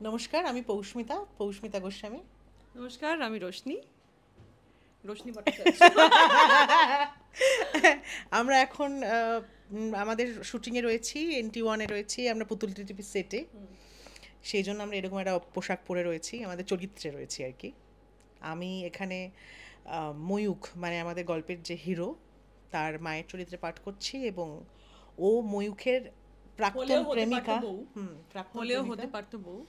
নমস্কার, আমি পৌষ্মিতা গোস্বামী। নমস্কার, আমি রোশনি ভট্টাচার্য। আমরা এখন আমাদের শুটিংয়ে রয়েছি, NT1-এ রয়েছি, আমরা পুতুল টিভি সেটে। সেই জন্য আমরা এরকম একটা পোশাক পরে রয়েছি, আমাদের চরিত্রে রয়েছি আর কি। আমি এখানে ময়ূখ মানে আমাদের গল্পের যে হিরো, তার মায়ের চরিত্রে পাঠ করছি এবং ও ময়ূখের প্রাক্তন হলেও হতে পারতো প্রেমিকা। বউ। প্রাক্তন হলেও প্রেমিকা। হতে পারতো বউ।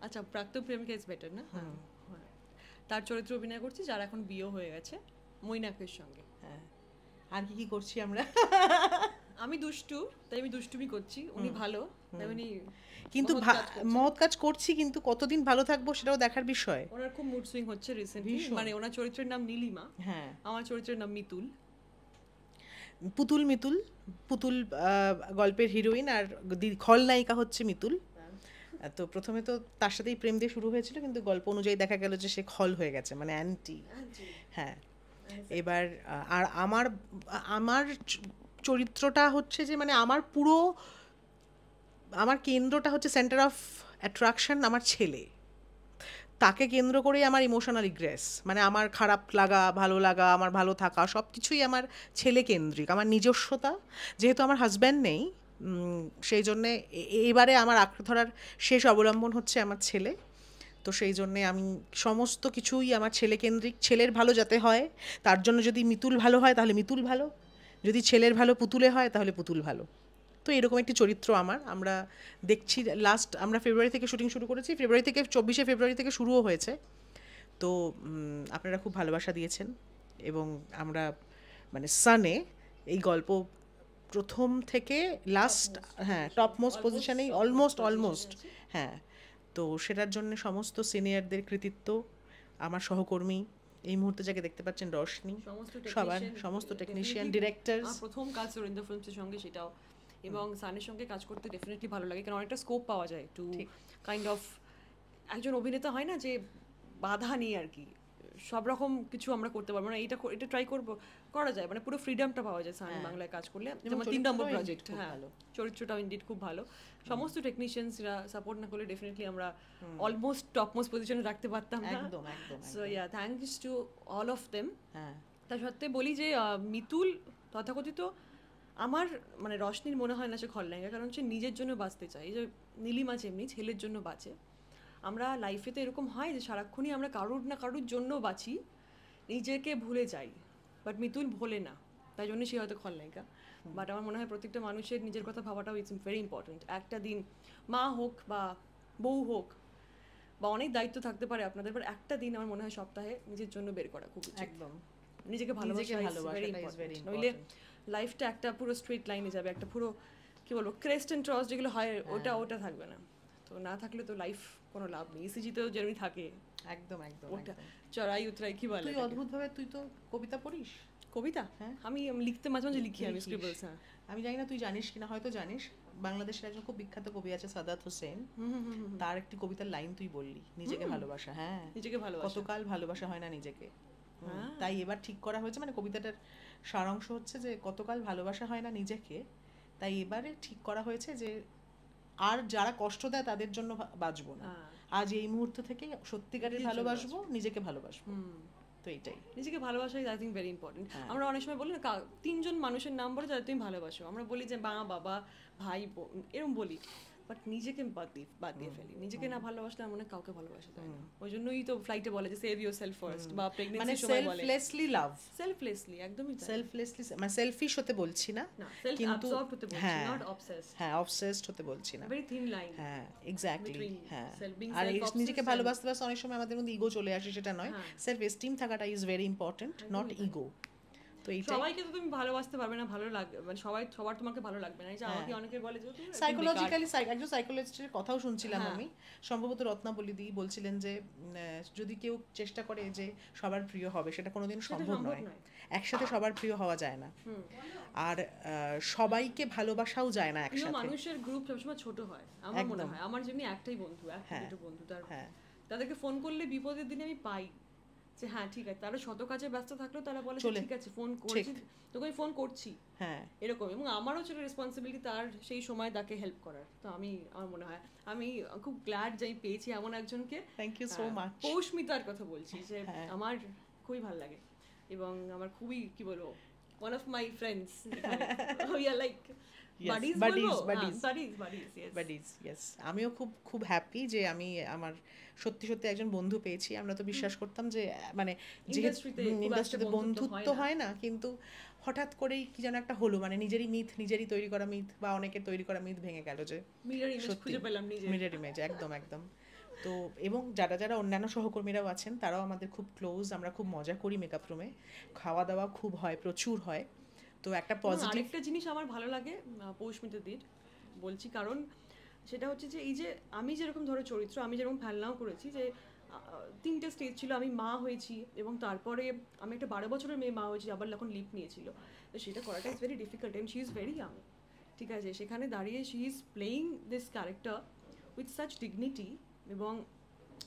আচ্ছা, প্রাক্তন প্রেমিকা ইজ বেটার না? হ্যাঁ। তার চরিত্রে অভিনয় করছি, যার এখন বিয়ে হয়ে গেছে মৈনাকের সঙ্গে। হ্যাঁ, আর কি কি করছি আমরা? আমি দুষ্টু, তাই আমি দুষ্টুমি করছি। উনি ভালো, তাই উনি কিন্তু মহৎ কাজ করছেন। মহৎ কাজ করছি, কিন্তু কতদিন ভালো থাকবো সেটাও দেখার বিষয়। ওনার খুব মুড সুইং হচ্ছে রিসেন্টলি। ভীষণ। মানে ওনার চরিত্রের নাম নীলিমা, হ্যাঁ, আমার চরিত্রের নাম মিতুল। মিতুল পুতুল গল্পের হিরোইন, আর খলনায়িকা হচ্ছে মিতুল। তো প্রথমে তো তার সাথেই প্রেম দিয়ে শুরু হয়েছিল, কিন্তু গল্প অনুযায়ী দেখা গেল যে সে খল হয়ে গেছে, মানে অ্যান্টি। হ্যাঁ, এবার আর আমার আমার চরিত্রটা হচ্ছে যে মানে আমার কেন্দ্রটা হচ্ছে সেন্টার অফ অ্যাট্রাকশন আমার ছেলে। তাকে কেন্দ্র করেই আমার ইমোশনাল ইগ্রেস, মানে আমার খারাপ লাগা, ভালো লাগা, আমার ভালো থাকা সব কিছুই আমার ছেলে কেন্দ্রিক। আমার নিজস্বতা, যেহেতু আমার হাজব্যান্ড নেই, সেই জন্যে এবারে আমার আঁকড়ে ধরার শেষ অবলম্বন হচ্ছে আমার ছেলে। তো সেই জন্যে আমি সমস্ত কিছুই আমার ছেলে কেন্দ্রিক। ছেলের ভালো যাতে হয়, তার জন্য যদি মিতুল ভালো হয় তাহলে মিতুল ভালো, যদি ছেলের ভালো পুতুলে হয় তাহলে পুতুল ভালো। তো এরকম একটি চরিত্র আমরা দেখছি। আমরা ফেব্রুয়ারি থেকে শুটিং শুরু করেছি, ফেব্রুয়ারি থেকে 24শে ফেব্রুয়ারি থেকে শুরুও হয়েছে। তো আপনারা খুব ভালোবাসা দিয়েছেন এবং আমরা মানে সানে এই গল্প প্রথম থেকে লাস্ট, হ্যাঁ, টপ মোস্ট পজিশনেই অলমোস্ট। হ্যাঁ, তো সেটার জন্য সমস্ত সিনিয়রদের কৃতিত্ব। আমার সহকর্মী এই মুহূর্তে যাকে দেখতে পাচ্ছেন, রশনি, সমস্ত টেকনিশিয়ান, ডিরেক্টরস। আমার প্রথম কাজ সুরেন্দ্র ফিল্মসের সঙ্গে, সেটাও। এবং সানের সঙ্গে কাজ করতে ডেফিনেটলি ভালো লাগে, কারণ অনেকটা স্কোপ পাওয়া যায় টু কাইন্ড অফ, একজন অভিনেতা হয় না যে বাধা নেই আর কি, সব রকম কিছু আমরা করতে পারবো না, এটা ট্রাই করবো, করা যায়, মানে পুরো ফ্রিডমটা পাওয়া যায় সান বাংলায় কাজ করলে। যেমন 3 নম্বর প্রজেক্ট, হ্যাঁ, চরিত্রটাও ইনডিড খুব ভালো। সমস্ত টেকনিশিয়ানসরা সাপোর্ট না করলে ডেফিনেটলি আমরা অলমোস্ট টপ মোস্ট পজিশনে রাখতে পারতাম না। So yeah, thanks to all of them. তা সত্ত্বে বলি যে মিতুল তথাকথিত আমার মানে রশনির মনে হয় না সে খলনায়িকা, কারণ সে নিজের জন্য বাঁচতে চায়। এই যে নীলিমা যেমনি ছেলের জন্য বাঁচে, আমরা লাইফে তো এরকম হয় যে সারাক্ষণই আমরা কারুর না কারুর জন্য বাঁচি, নিজেকে ভুলে যাই, বাট মিতুল ভোলে না, তাই জন্য সে হয়তো খলনায়িকা। বাট আমার মনে হয় প্রত্যেকটা মানুষের নিজের কথা ভাবাটাও ইটস ভেরি ইম্পর্টেন্ট। একটা দিন মা হোক বা বউ হোক বা অনেক দায়িত্ব থাকতে পারে আপনাদের, বাট একটা দিন আমার মনে হয় সপ্তাহে নিজের জন্য বের করা খুব উচিত। একদম, নিজেকে ভালোবাসা ভেরি ইম্পর্টেন্ট, নইলে লাইফটা একটা পুরো স্ট্রেট লাইনে যাবে, একটা পুরো কি বলবো ক্রেস্ট অ্যান্ড ট্রস যেগুলো হয়, ওটা থাকবে না। তো না থাকলে তো লাইফ কোনো লাভ নেই। ইসিজিতেও যেমনি থাকে একদম একদম ওটা চড়াই উতরাই কি বলে। তুই অদ্ভুতভাবে তুই তো কবিতা পড়িস। কবিতা? হ্যাঁ, আমি লিখতে মাঝে মাঝে লিখি, আমি স্ক্রিবলস। হ্যাঁ, আমি জানি না তুই জানিস কিনা, হয়তো জানিস, বাংলাদেশের একজন খুব বিখ্যাত কবি আছে সাদাত হোসেন, তার একটি কবিতার লাইন তুই বললি, নিজেকে ভালোবাসা। হ্যাঁ, নিজেকে ভালোবাসা, কতকাল ভালোবাসা হয় না নিজেকে। তাই এবার ঠিক করা হয়েছে, মানে কবিতাটার সারাংশ হচ্ছে যে কতকাল ভালোবাসা হয় না নিজেকে, তাই এবারে ঠিক করা হয়েছে যে আর যারা কষ্ট দেয় তাদের জন্য বাঁচবো না, আজ এই মুহূর্ত থেকে সত্যিকারের ভালোবাসবো, নিজেকে ভালোবাসবো। তো এইটাই, নিজেকে ভালোবাসাই আই থিঙ্ক ভেরি ইম্পর্টেন্ট। আমরা অনেক সময় বলি না 3জন মানুষের নাম বলে যাদের তুমি ভালোবাসো, আমরা বলি যে মা বাবা ভাই বোন এরকম বলি, বাট নিজেকে বাদ দিয়ে ফেলি। নিজেকে না ভালোবাসলে আমার মনে কাউকে ভালোবাসা যায় না। ওই জন্যই তো ফ্লাইটে বলে যে সেভ ইউর সেলফ ফার্স্ট, বা প্রেগন্যান্সির সময় বলে সেলফলেসলি লাভ। সেলফলেসলি, একদমই সেলফলেসলি, মানে সেলফিশ হতে বলছি না, সেলফ অ্যাবসর্বড হতে বলছি, নট অবসেসড। হ্যাঁ, অবসেসড হতে বলছি না, ভেরি থিন লাইন। হ্যাঁ, এক্স্যাক্টলি। হ্যাঁ, আর নিজেকে ভালোবাসতে বাসতে অনেক সময় আমাদের মধ্যে ইগো চলে আসে, সেটা নয়। সেলফ এস্টিম থাকাটা is very important, not ego. তো এইটাই, সবাইকে তো তুমি ভালোবাসতে পারবে না, ভালো লাগবে মানে সবার তোমাকে ভালো লাগবে না। এই যে আমাকে অনেকে বলে যে সাইকোলজিক্যালি, একজন সাইকোলজিস্টের কথাও শুনছিলাম আমি, সম্ভবত রত্নাবলীদি বলছিলেন যে যদি কেউ চেষ্টা করে যে সবার প্রিয় হবে, সেটা কোনোদিন সম্ভব নয়। একসাথে সবার প্রিয় হওয়া যায় না, আর সবাইকে ভালোবাসাও যায় না একসাথে। মানুষের গ্রুপ সবসময় ছোট হয় আমার মনে হয়। আমার যেমনি একটাই বন্ধু, একটা দুটো বন্ধু, তাদেরকে ফোন করলে বিপদের দিনে আমি পাই, যে হ্যাঁ ঠিক আছে, তারা শত কাজে ব্যস্ত থাকলেও তারা বলে যে চলে। ঠিক আছে ফোন করেছি, তোকে আমি ফোন করছি, হ্যাঁ এরকম। এবং আমারও ছিল রেসপন্সিবিলিটি তার সেই সময় তাকে হেল্প করার। তো আমার মনে হয় আমি খুব গ্ল্যাড যে আমি পেয়েছি এমন একজনকে। Thank you so much. পৌষ্মিতার কথা বলছি, যে হ্যাঁ। আমার খুবই ভালো লাগে এবং আমার খুবই কি বলবো one of my friends, we are like buddies, buddies yes. আমিও খুব খুব হ্যাপি যে আমি আমার সত্যি সত্যি একজন বন্ধু পেয়েছি। আমরা তো বিশ্বাস করতাম যে মানে ইন্ডাস্ট্রিতে বন্ধুত্ব হয় না, কিন্তু হঠাৎ করেই কি যেন একটা হলো, মানে নিজেরই তৈরি করা মিথ বা অনেকের তৈরি করা মিথ ভেঙে গেল, যে মিরর ইমেজ একদম একদম। তো এবং যারা যারা অন্যান্য সহকর্মীরাও আছেন তারাও আমাদের খুব ক্লোজ, আমরা খুব মজা করি মেকআপ রুমে, খাওয়া দাওয়া খুব হয়, প্রচুর হয়। তো একটা পজিটিভ আরেকটা জিনিস আমার ভালো লাগে পৌষ্মিতাদির বলছি, কারণ সেটা হচ্ছে যে এই যে আমি যেরকম ধরো চরিত্র, আমি যেরকম ফেলনাও করেছি, যে 3টে স্টেজ ছিল, আমি মা হয়েছি এবং তারপরে আমি একটা 12 বছরের মেয়ে মা হয়েছি, আবার যখন লিপ নিয়েছিল, তো সেটা করাটা is very difficult and she is very young, ঠিক আছে। সেখানে দাঁড়িয়ে she is playing this character with such dignity এবং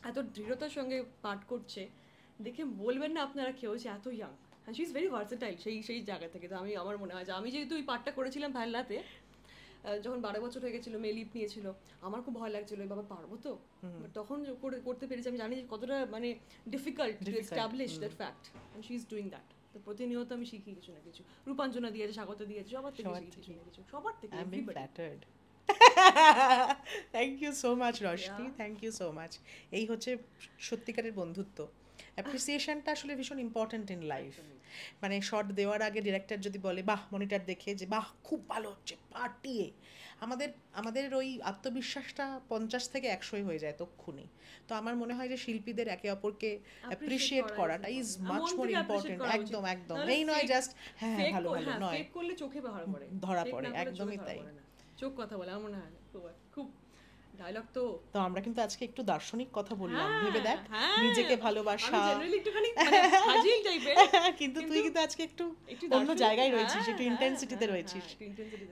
এত দৃঢ়তার সঙ্গে পাঠ করছে, দেখে বলবেন না আপনারা কেউ যে এত ইয়াং। হ্যাঁ, শি ইজ ভেরি ভার্সেটাইল সেই জায়গা থেকে। তো আমার মনে হয় যে আমি যেহেতু ওই পাঠটা করেছিলাম ফেলনাতে, যখন 12 বছর হয়ে গেছিলো, মেয়ে লিপ নিয়েছিল, আমার খুব ভয় লাগছিল বাবা পারবো তো, বাট তখন করতে পেরেছি। আমি জানি যে কতটা মানে difficult to establish that fact, and she is doing that. তো প্রতিনিয়ত আমি শিখি কিছু না কিছু, রূপাঞ্জনা দিয়েছে, স্বাগত দিয়েছে, সবার থেকে শিখি কিছু না কিছু, সবার থেকে। I am flattered. Thank you so much Roshni, thank you so much. এই হচ্ছে সত্যিকারের বন্ধুত্ব। অ্যাপ্রিসিয়েশনটা আসলে ভীষণ ইম্পর্ট্যান্ট ইন লাইফ। মানে শর্ট দেওয়ার আগে ডিরেক্টর যদি বলে বাহ, মনিটর দেখে যে বাহ খুব ভালো হচ্ছে, পাঠিয়ে আমাদের ওই আত্মবিশ্বাসটা 50 থেকে 100 হয়ে যায় তক্ষুনি। তো আমার মনে হয় যে শিল্পীদের একে অপরকে অ্যাপ্রিসিয়েট করাটা ইজ মাচ মোর ইম্পর্টেন্ট। একদম একদম, এই নয় জাস্ট হ্যাঁ ভালো ভালো নয়, ফেক করলে চোখে ধরা পড়ে, একদমই তাই। চোখ কথা বলে আমার মনে হয় খুব ডায়লগ। তো আমরা কিন্তু আজকে একটু দার্শনিক কথা বললাম, ভেবে দেখ, নিজেকে ভালোবাসা, আমি জেনারেলি একটুখানি মানে ফাজিল টাইপের, কিন্তু তুই কিন্তু আজকে একটু অন্য জায়গায় রয়েছিস, একটু ইন্টেন্সিটিতে রয়েছিস,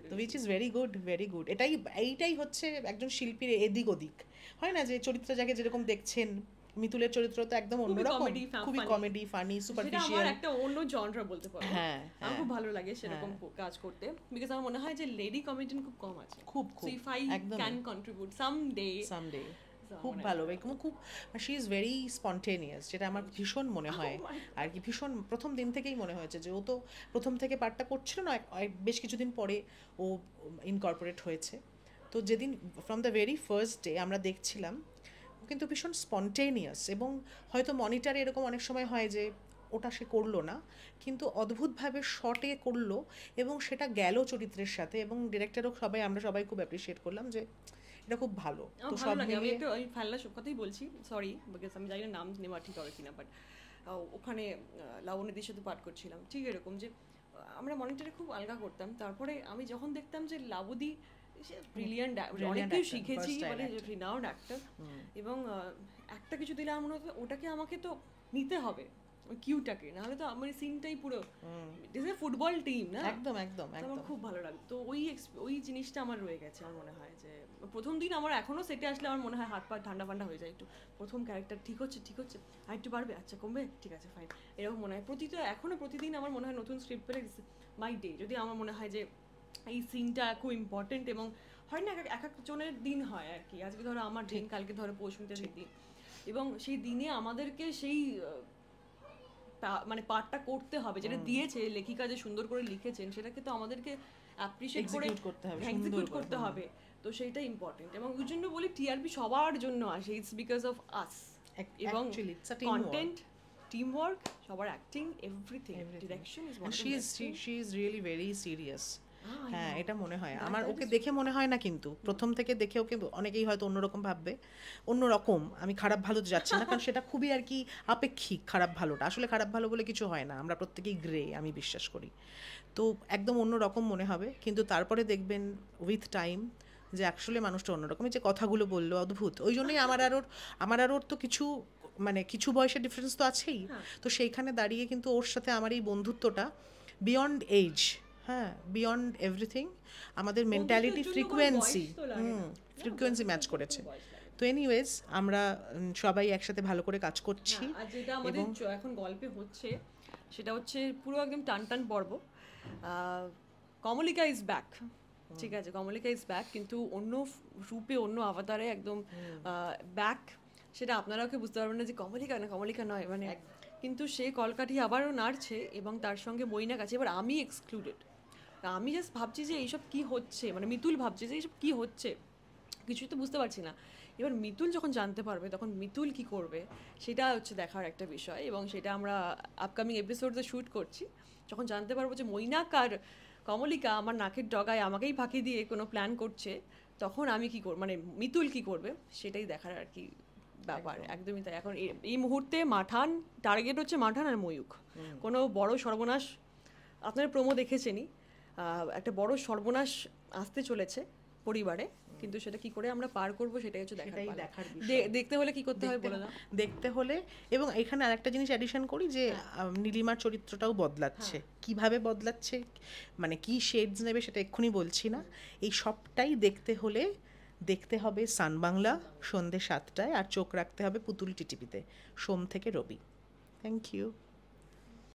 তো which is very good, very good. এইটাই হচ্ছে একজন শিল্পীর এদিক ওদিক হয় না, যে চরিত্র যাকে যেরকম দেখছেন, মিতুলের চরিত্র তো একদম অন্যরকম, খুবই কমেডি, ফানি, সুপারফিশিয়াল, সেটা আমার একটা অন্য জনরা বলতে পারো। হ্যাঁ, আমার খুব ভালো লাগে সেরকম কাজ করতে, বিকজ আমার মনে হয় যে লেডি কমেডিয়ান খুব কম আছে, খুব so if I can contribute someday, খুব ভালো, খুব শি ইজ ভেরি স্পন্টেনিয়াস, যেটা আমার ভীষণ মনে হয় আর কি, ভীষণ প্রথম দিন থেকেই মনে হয়েছে যে ও তো প্রথম থেকে পার্টটা করছিল না, বেশ কিছুদিন পরে ও ইনকর্পোরেট হয়েছে। তো যেদিন from the very first day আমরা দেখছিলাম কিন্তু ভীষণ স্পন্টেনিয়াস, এবং হয়তো মনিটারে এরকম অনেক সময় হয় যে ওটা সে করলো না, কিন্তু অদ্ভুতভাবে শর্টে করলো এবং সেটা গেল চরিত্রের সাথে, এবং ডিরেক্টরও আমরা সবাই খুব অ্যাপ্রিসিয়েট করলাম যে এটা খুব ভালো। তো সব আমি একটু আমি ফাইনাল কথাই বলছি, সরি বিকজ আমি জানি না নাম নেওয়া ঠিক হবে কিনা, বাট ওখানে লাবণীদের সাথে পাঠ করছিলাম, ঠিক এরকম যে আমরা মনিটরে খুব আলগা করতাম, তারপরে আমি যখন দেখতাম যে লাবণী ব্রিলিয়ান্ট, অনেকেই শিখেছি, মানে রিনাউন্ড অ্যাক্টর, এবং একটা কিছু দিলে আমার মনে হতো ওটাকে আমাকে তো নিতে হবে, ওই কিউটাকে, নাহলে তো আমার সিনটাই পুরো ফুটবল টিম না, একদম একদম আমার খুব ভালো লাগে। তো ওই জিনিসটা আমার রয়ে গেছে। আমার মনে হয় যে প্রথম দিন আমার এখনো সেটে আসলে আমার মনে হয় হাত পা ঠান্ডা পান্ডা হয়ে যায়, একটু প্রথম ক্যারেক্টার ঠিক হচ্ছে আর একটু বাড়বে, আচ্ছা কমবে, ঠিক আছে ফাইন, এরকম মনে হয় প্রতিদিন আমার মনে হয় নতুন স্ক্রিপ্ট পেলে মাই ডে, যদি আমার মনে হয় যে এই সিনটা খুব ইম্পর্টেন্ট, এবং হয় না এক একজনের দিন হয় আর কি, আজকে ধরো আমার দিন, কালকে ধরো পৌষ্মিতার দিন, এবং সেই দিনে আমাদেরকে সেই মানে পার্টটা করতে হবে, যেটা দিয়েছে লেখিকা, যে সুন্দর করে লিখেছেন, সেটাকে তো আমাদেরকে অ্যাপ্রিশিয়েট করে এক্সিকিউট করতে হবে, তো সেইটা ইম্পর্টেন্ট। এবং ওই জন্য বলি টিআরপি সবার জন্য আসে, ইটস বিকজ অফ আস, এবং কন্টেন্ট, টিম ওয়ার্ক, সবার acting, everything, direction is one, she is really very serious. হ্যাঁ, এটা মনে হয় আমার, ওকে দেখে মনে হয় না, কিন্তু প্রথম থেকে দেখে ওকে অনেকেই হয়তো অন্যরকম ভাববে, অন্যরকম, আমি খারাপ ভালো যাচ্ছি না, কারণ সেটা খুবই আর কি আপেক্ষিক, খারাপ ভালোটা আসলে খারাপ ভালো বলে কিছু হয় না, আমরা প্রত্যেকেই গ্রে, আমি বিশ্বাস করি। তো একদম অন্যরকম মনে হবে, কিন্তু তারপরে দেখবেন উইথ টাইম যে অ্যাকচুয়ালি মানুষটা অন্যরকম, যে কথাগুলো বললো অদ্ভুত। ওই জন্যই আমার আর ওর তো কিছু বয়সের ডিফারেন্স তো আছেই, তো সেইখানে দাঁড়িয়ে কিন্তু ওর সাথে আমার এই বন্ধুত্বটা বিয়ন্ড এজ, হ্যাঁ, বিয়ন্ড এভরিথিং, আমাদের মেন্টালিটি, ফ্রিকোয়েন্সি ম্যাচ করেছে। তো এনিওয়েজ আমরা সবাই একসাথে ভালো করে কাজ করছি। হ্যাঁ, আর যেটা আমাদের এখন গল্পে হচ্ছে সেটা হচ্ছে পুরো একদম টান টান পর্ব। কমলিকা ইজ ব্যাক, ঠিক আছে, কমলিকা ইজ ব্যাক, কিন্তু অন্য রূপে অন্য আভাতারে একদম ব্যাক। সেটা আপনারা ওকে বুঝতে পারবেন না যে কমলিকা না, কমলিকা নয় মানে, কিন্তু সে কলকাঠি আবারও নাড়ছে এবং তার সঙ্গে মৈনাক আছে। এবার আমি এক্সক্লুডেড, আমি জাস্ট ভাবছি যে এইসব কি হচ্ছে, মানে মিতুল ভাবছে যে এইসব কি হচ্ছে, কিছুই তো বুঝতে পারছি না। এবার মিতুল যখন জানতে পারবে তখন মিতুল কি করবে সেটা হচ্ছে দেখার একটা বিষয়, এবং সেটা আমরা আপকামিং এপিসোডে শ্যুট করছি। যখন জানতে পারবো যে মৈনাক আর কমলিকা আমার নাকের ডগায় আমাকেই ফাঁকি দিয়ে কোনো প্ল্যান করছে, তখন আমি কি করব, মানে মিতুল কি করবে সেটাই দেখার আর কি ব্যাপার। একদমই তাই। এখন এই মুহূর্তে মাঠান, টার্গেট হচ্ছে মাঠান আর ময়ূখ। কোনো বড় সর্বনাশ, আপনারা প্রোমো দেখেছেনই, একটা বড় সর্বনাশ আসতে চলেছে পরিবারে, কিন্তু সেটা কি করে আমরা পার করব সেটাই হচ্ছে দেখার দেখতে হলে কি করতে হয় বলে না, দেখতে হলে। এবং এখানে আরেকটা জিনিস অ্যাডিশন করি যে নীলিমার চরিত্রটাও বদলাচ্ছে, কিভাবে বদলাচ্ছে, মানে কি শেডস নেবে সেটা এক্ষুনি বলছি না। এই সবটাই দেখতে হলে দেখতে হবে সান বাংলা সন্ধ্যে 7টায়, আর চোখ রাখতে হবে পুতুল টিটিভিতে সোম থেকে রবি। Thank you.